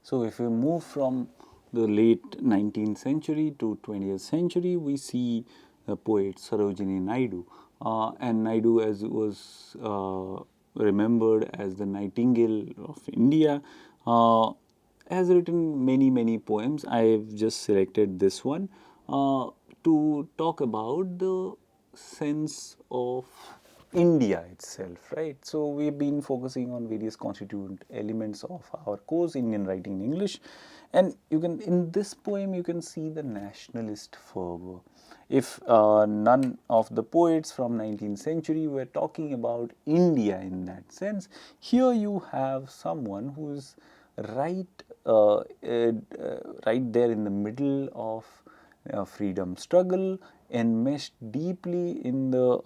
So, if we move from the late 19th century to 20th century, we see the poet Sarojini Naidu. And Naidu, as was remembered as the Nightingale of India, has written many poems. I have just selected this one to talk about the sense of India itself, right? So we've been focusing on various constituent elements of our course, Indian writing in English, and you can, in this poem, you can see the nationalist fervour. If none of the poets from 19th century were talking about India in that sense, here you have someone who is right right there in the middle of freedom struggle, enmeshed deeply in the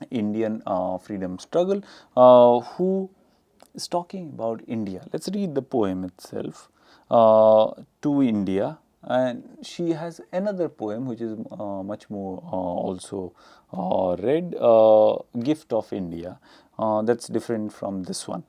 Indian freedom struggle, who is talking about India. Let's read the poem itself, To India. And she has another poem which is much more also read, Gift of India. That's different from this one.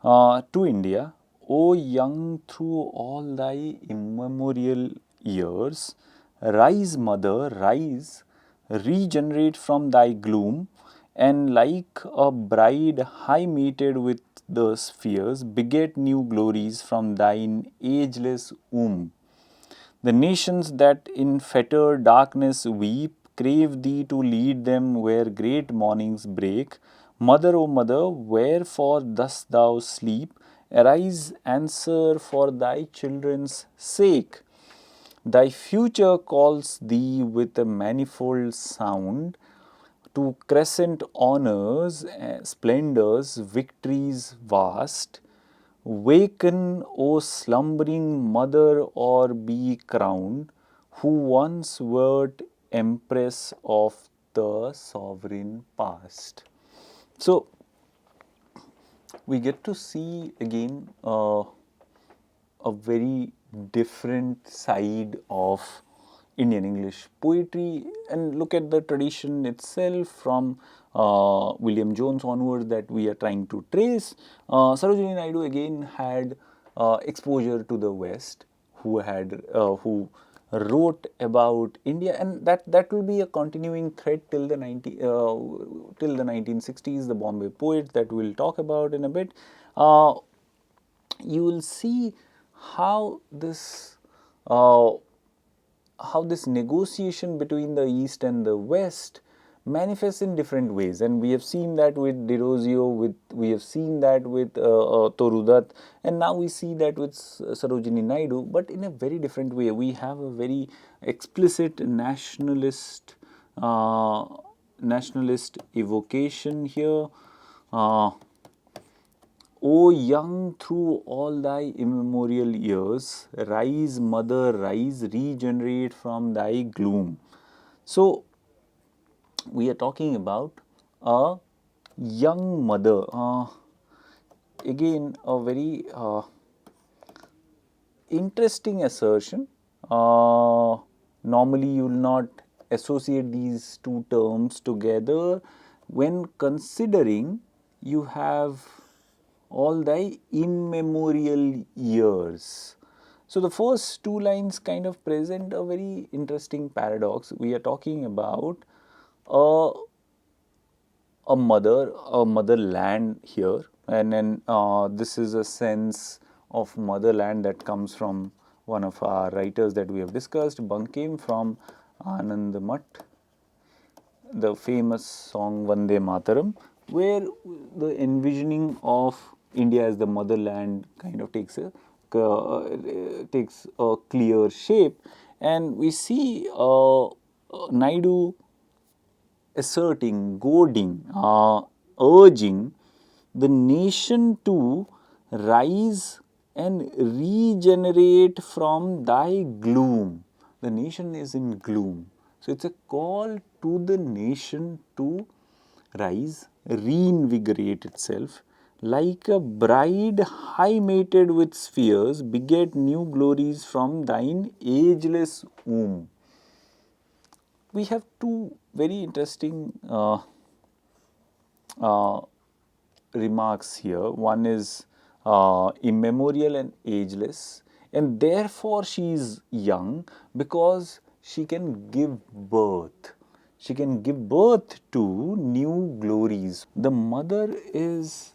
To India, O young through all thy immemorial years, rise, mother, rise, regenerate from thy gloom, and like a bride high mated with the spheres, beget new glories from thine ageless womb. The nations that in fettered darkness weep, crave thee to lead them where great mornings break. Mother, O mother, wherefore dost thou sleep? Arise, answer for thy children's sake. Thy future calls thee with a manifold sound to crescent honors, splendors, victories vast. Waken, O slumbering mother, or be crowned, who once wert empress of the sovereign past. So, we get to see again a very different side of Indian English poetry, and look at the tradition itself from William Jones onwards that we are trying to trace. Sarojini Naidu again had exposure to the West, who wrote about India, and that will be a continuing thread till the 1960s. The Bombay poets that we'll talk about in a bit. You will see how this negotiation between the East and the West manifests in different ways, and we have seen that with Derozio, we have seen that with Toru Dutt, and now we see that with Sarojini Naidu, but in a very different way. We have a very explicit nationalist evocation here. O young through all thy immemorial years, rise, mother, rise, regenerate from thy gloom. So, we are talking about a young mother. Again, a very interesting assertion. Normally, you will not associate these two terms together when considering you have all thy immemorial years. So, the first two lines kind of present a very interesting paradox. We are talking about a motherland here, and then this is a sense of motherland that comes from one of our writers that we have discussed, Bankim, from Anand Math, the famous song Vande Mataram, where the envisioning of India as the motherland kind of takes a clear shape, and we see Naidu asserting, goading, urging the nation to rise and regenerate from thy gloom. The nation is in gloom. So, it's a call to the nation to rise, reinvigorate itself, like a bride high mated with spheres, beget new glories from thine ageless womb. We have two very interesting remarks here. One is immemorial and ageless, and therefore she is young because she can give birth. She can give birth to new glories. The mother is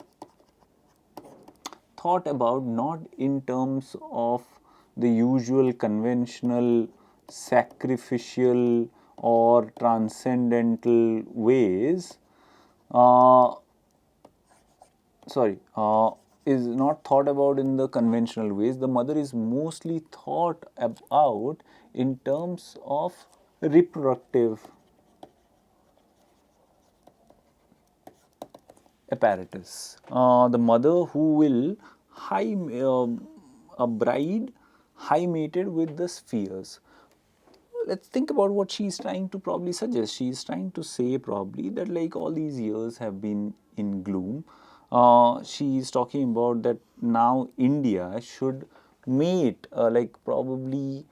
thought about not in terms of the usual conventional sacrificial or transcendental ways, uh, is not thought about in the conventional ways. The mother is mostly thought about in terms of reproductive apparatus. The mother who will high a bride high mated with the spheres. Let's think about what she's trying to probably suggest. She's trying to say probably that like all these years have been in gloom. She's talking about that now India should mate, like probably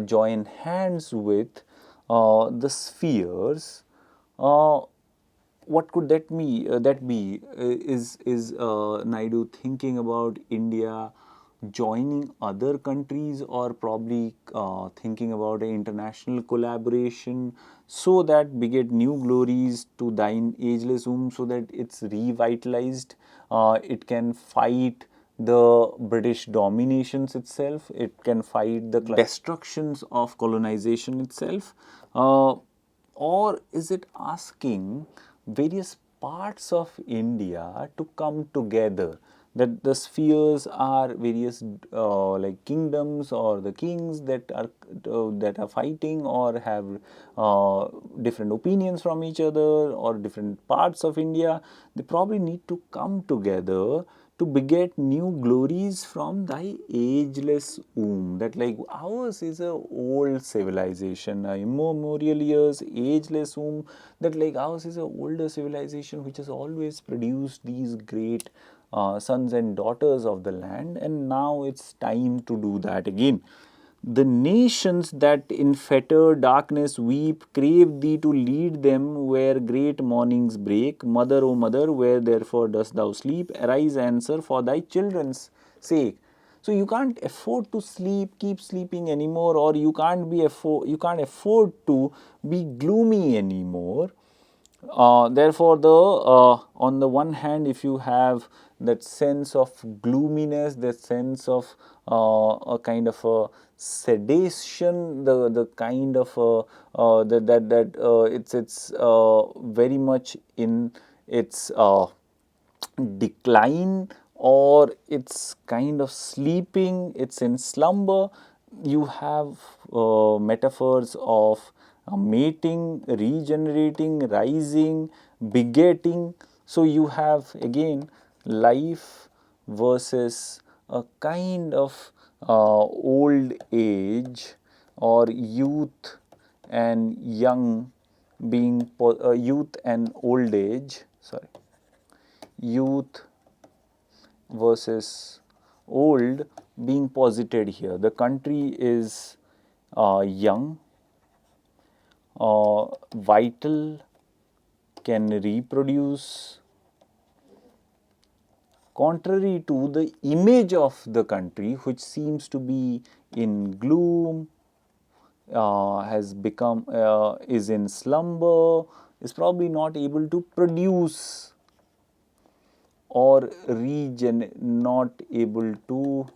join hands with the spheres. What could that be? Is Naidu thinking about India joining other countries, or probably thinking about an international collaboration so that beget new glories to thine ageless womb, so that it's revitalized, it can fight the British dominations itself, it can fight the destructions of colonization itself, or is it asking various parts of India to come together? That the spheres are various like kingdoms or the kings that are fighting or have different opinions from each other, or different parts of India. They probably need to come together to beget new glories from thy ageless womb. That like ours is a old civilization, a immemorial years, ageless womb. That like ours is a older civilization which has always produced these great sons and daughters of the land, and now it's time to do that again. The nations that in fettered darkness weep crave thee to lead them where great mornings break. Mother, O mother, where therefore dost thou sleep? Arise, answer for thy children's sake. So you can't afford to keep sleeping anymore, or you can't afford to be gloomy anymore. Therefore, on the one hand, if you have that sense of gloominess, that sense of a kind of a sedation, the kind of it's very much in its decline, or it's kind of sleeping, it's in slumber. You have metaphors of mating, regenerating, rising, begetting. So you have again life versus a kind of old age, or youth and young being youth and old age, youth versus old being posited here. The country is young, vital, can reproduce, contrary to the image of the country, which seems to be in gloom, has become, is in slumber, is probably not able to produce, or not able to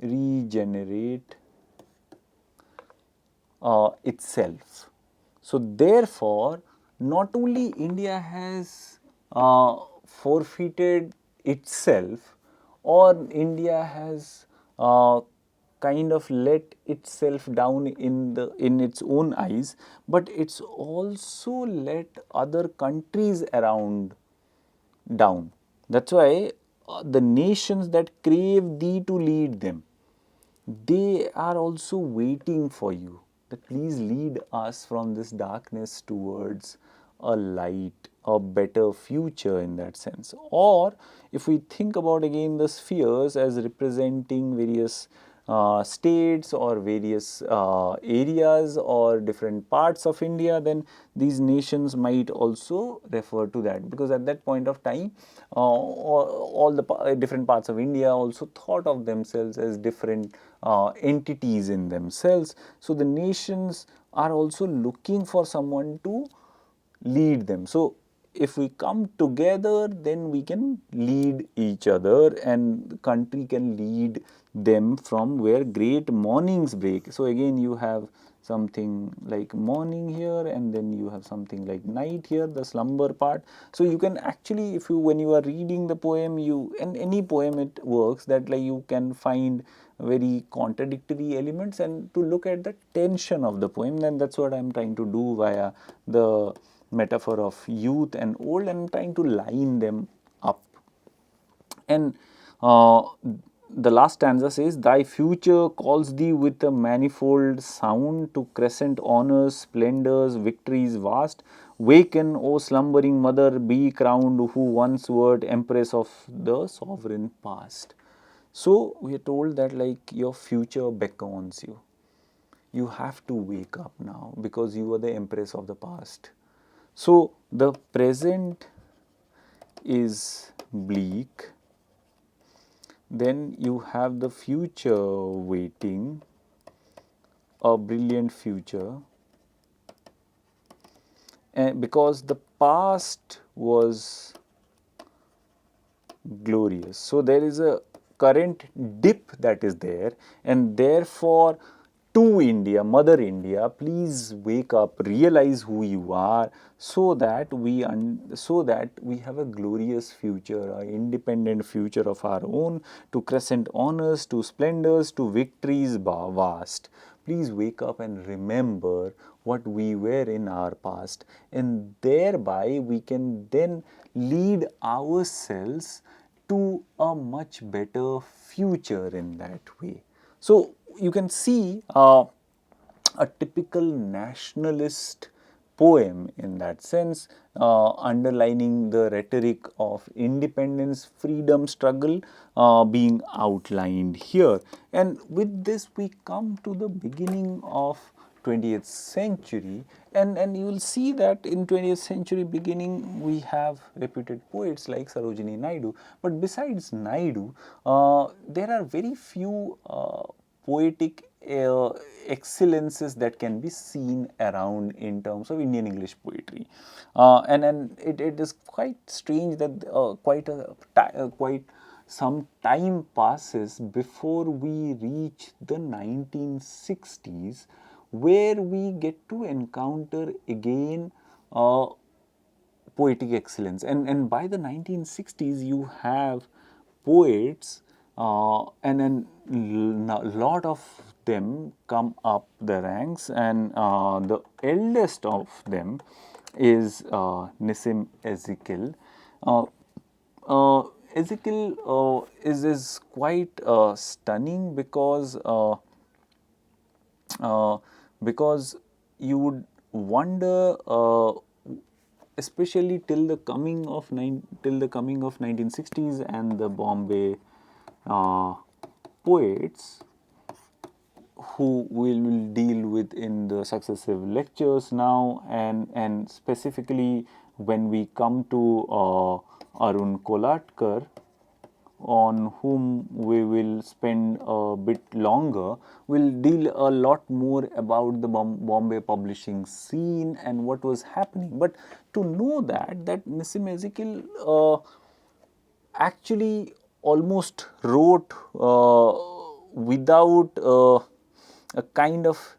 regenerate itself. So therefore, not only India has forfeited itself, or India has kind of let itself down in its own eyes, but it's also let other countries around down. That's why the nations that crave thee to lead them, they are also waiting for you, that please lead us from this darkness towards a light, a better future in that sense. Or if we think about again the spheres as representing various states or various areas or different parts of India, then these nations might also refer to that, because at that point of time all the different parts of India also thought of themselves as different entities in themselves. So the nations are also looking for someone to lead them. So if we come together, then we can lead each other, and the country can lead them from where great mornings break. So again you have something like morning here, and then you have something like night here, the slumber part. So you can actually, if you, when you are reading the poem, you, and any poem it works, that like you can find very contradictory elements and to look at the tension of the poem. And that's what I'm trying to do via the metaphor of youth and old, and I'm trying to line them up. And the last stanza says, "Thy future calls thee with a manifold sound to crescent honors, splendors, victories vast. Waken, O slumbering mother, be crowned, who once wert empress of the sovereign past." So we are told that like your future beckons you. You have to wake up now because you are the empress of the past. So the present is bleak, then you have the future waiting, a brilliant future, and because the past was glorious. So there is a current dip that is there, and therefore to India, Mother India, please wake up, realize who you are, so that we have a glorious future, an independent future of our own, to crescent honors, to splendors, to victories vast. Please wake up and remember what we were in our past, and thereby we can then lead ourselves to a much better future in that way. So you can see a typical nationalist poem in that sense, underlining the rhetoric of independence, freedom struggle being outlined here. And with this we come to the beginning of 20th century, and you will see that in 20th century beginning we have reputed poets like Sarojini Naidu. But besides Naidu, there are very few poetic excellences that can be seen around in terms of Indian English poetry. And it is quite strange that quite some time passes before we reach the 1960s, where we get to encounter again poetic excellence. And by the 1960s, you have poets, and then a lot of them come up the ranks, and the eldest of them is Nissim Ezekiel. Ezekiel is quite stunning because you would wonder, especially till the coming of 1960s and the Bombay poets, who we will deal with in the successive lectures now, and specifically when we come to Arun Kolatkar, on whom we will spend a bit longer. We'll deal a lot more about the Bombay publishing scene and what was happening. But to know that Nissim Ezekiel actually almost wrote without a kind of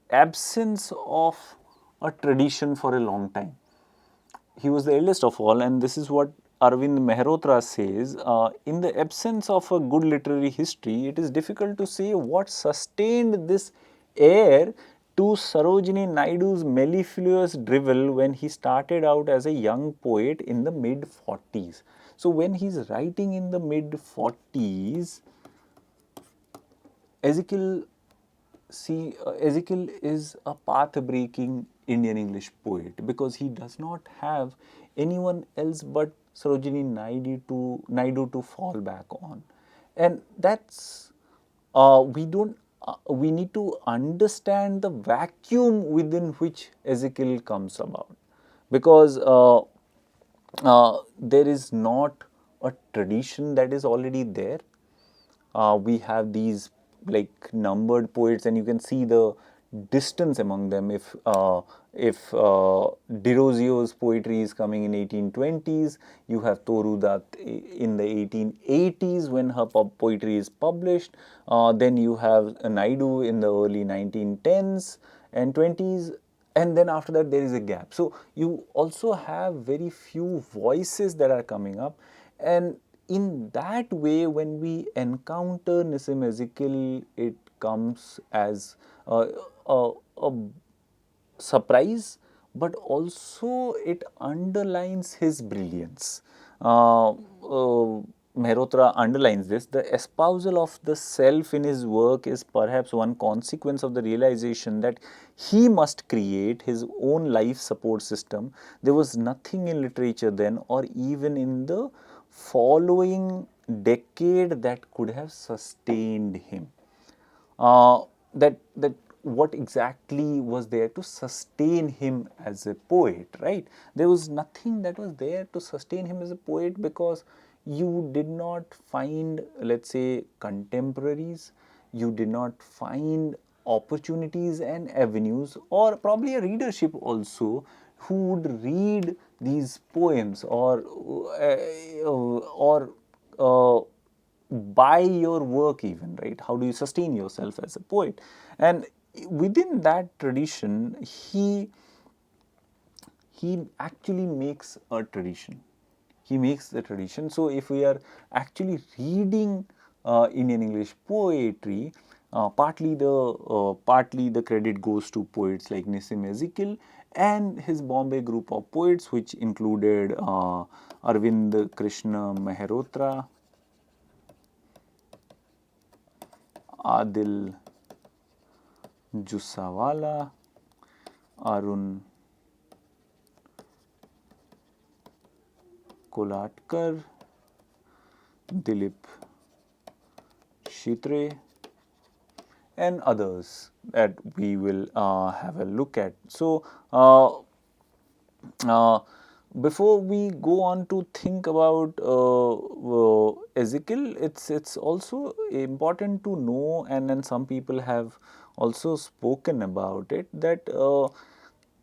absence of a tradition for a long time. He was the eldest of all, and this is what Arvind Mehrotra says, in the absence of a good literary history, it is difficult to say what sustained this heir to Sarojini Naidu's mellifluous drivel when he started out as a young poet in the mid-40s. So when he's writing in the mid-40s, Ezekiel is a path-breaking Indian English poet, because he does not have anyone else but Sarojini Naidu to fall back on. And that's we don't we need to understand the vacuum within which Ezekiel comes about, because there is not a tradition that is already there. We have these like numbered poets, and you can see the distance among them. If Derosio's poetry is coming in 1820s, you have Toru Dutt in the 1880s when her poetry is published. Then you have Naidu in the early 1910s and 20s, and then after that there is a gap. So you also have very few voices that are coming up, and in that way, when we encounter Nissim Ezekiel, it comes as a surprise, but also it underlines his brilliance. Mehrotra underlines this. The espousal of the self in his work is perhaps one consequence of the realization that he must create his own life support system. There was nothing in literature then, or even in the following decade, that could have sustained him. That what exactly was there to sustain him as a poet, right? There was nothing that was there to sustain him as a poet, because you did not find, let's say, contemporaries, you did not find opportunities and avenues, or probably a readership also, who would read these poems, or buy your work even, right? How do you sustain yourself as a poet? And within that tradition, he actually makes a tradition. He makes the tradition. So if we are actually reading Indian English poetry, partly the credit goes to poets like Nissim Ezekiel and his Bombay group of poets, which included Arvind Krishna Mehrotra, Adil Jussawala, Arun Kolatkar, Dilip Shitre, and others that we will have a look at. So, uh, before we go on to think about Ezekiel, it's also important to know, and then some people have also spoken about it, that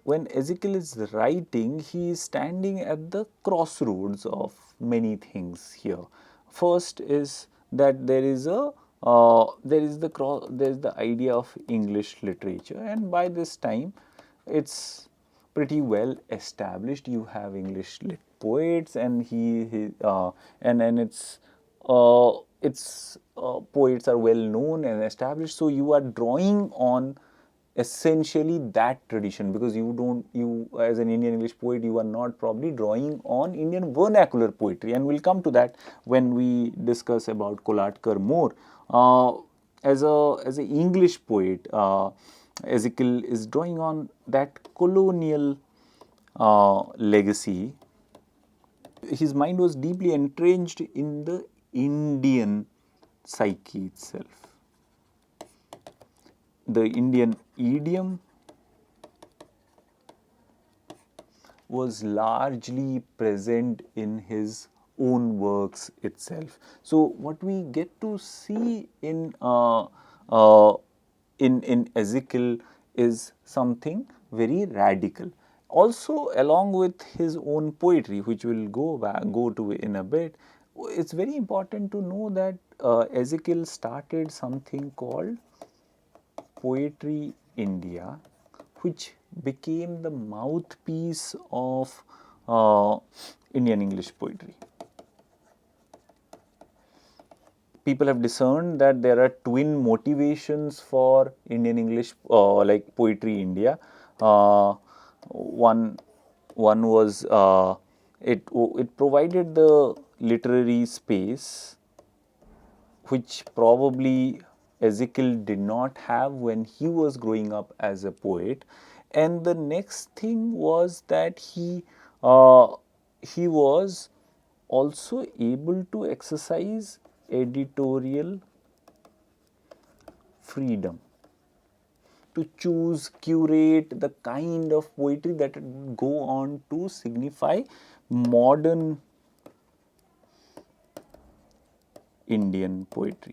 when Ezekiel is writing, he is standing at the crossroads of many things here. First is that there is the idea of English literature, and by this time it's pretty well established. You have English lit poets, and and its poets are well known and established. So you are drawing on essentially that tradition, because you as an Indian English poet, you are not probably drawing on Indian vernacular poetry, and we'll come to that when we discuss about Kolatkar more. As a English poet, Ezekiel is drawing on that colonial legacy. His mind was deeply entrenched in the Indian psyche itself. The Indian idiom was largely present in his own works itself. So what we get to see in Ezekiel is something very radical. Also, along with his own poetry, which we'll go to in a bit, it's very important to know that Ezekiel started something called Poetry India, which became the mouthpiece of Indian English poetry. People have discerned that there are twin motivations for Indian English, like Poetry India. One was it provided the literary space, which probably Ezekiel did not have when he was growing up as a poet. And the next thing was that he was also able to exercise editorial freedom to choose, curate the kind of poetry that would go on to signify modern Indian poetry.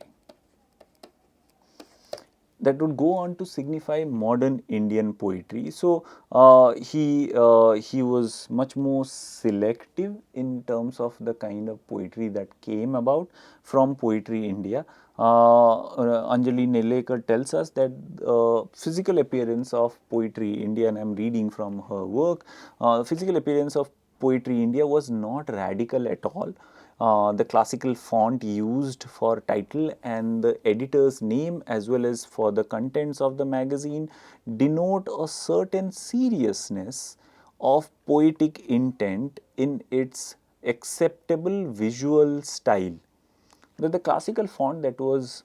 That would go on to signify modern Indian poetry. So he was much more selective in terms of the kind of poetry that came about from Poetry India. Anjali Nellekar tells us that physical appearance of Poetry India, and I am reading from her work, physical appearance of Poetry India was not radical at all. The classical font used for title and the editor's name as well as for the contents of the magazine denote a certain seriousness of poetic intent in its acceptable visual style. The classical font that was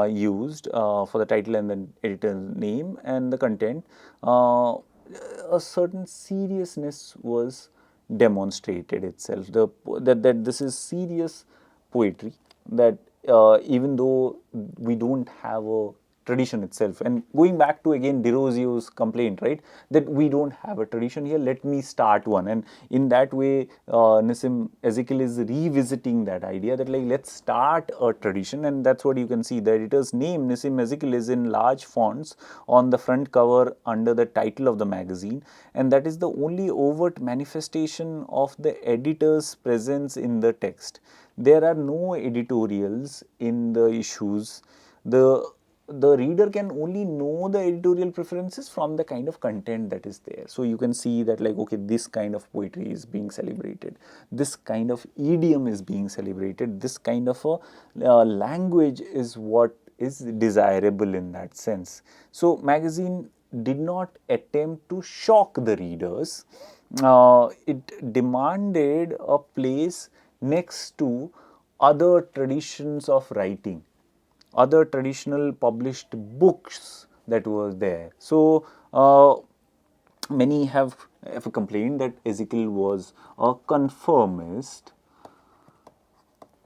used for the title and the editor's name and the content, a certain seriousness was demonstrated itself. That this is serious poetry, that even though we don't have a tradition itself, and going back to again Derosio's complaint, right, that we don't have a tradition here, let me start one. And in that way Nissim Ezekiel is revisiting that idea that like let's start a tradition. And that's what you can see, the editor's name Nissim Ezekiel is in large fonts on the front cover under the title of the magazine, and that is the only overt manifestation of the editor's presence in the text. There are no editorials in the issues. The reader can only know the editorial preferences from the kind of content that is there. So you can see that like, okay, this kind of poetry is being celebrated, this kind of idiom is being celebrated, this kind of a language is what is desirable in that sense. So magazine did not attempt to shock the readers. It demanded a place next to other traditions of writing, other traditional published books that was there. So many have complained that Ezekiel was a conformist,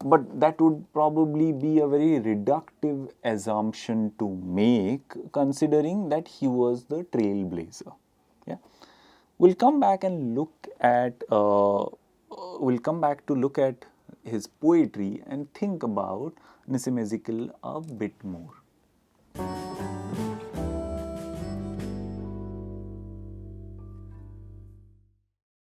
but that would probably be a very reductive assumption to make, considering that he was the trailblazer. Yeah, we'll come back and look at we'll come back to look at his poetry and think about Nissim Ezekiel a bit more.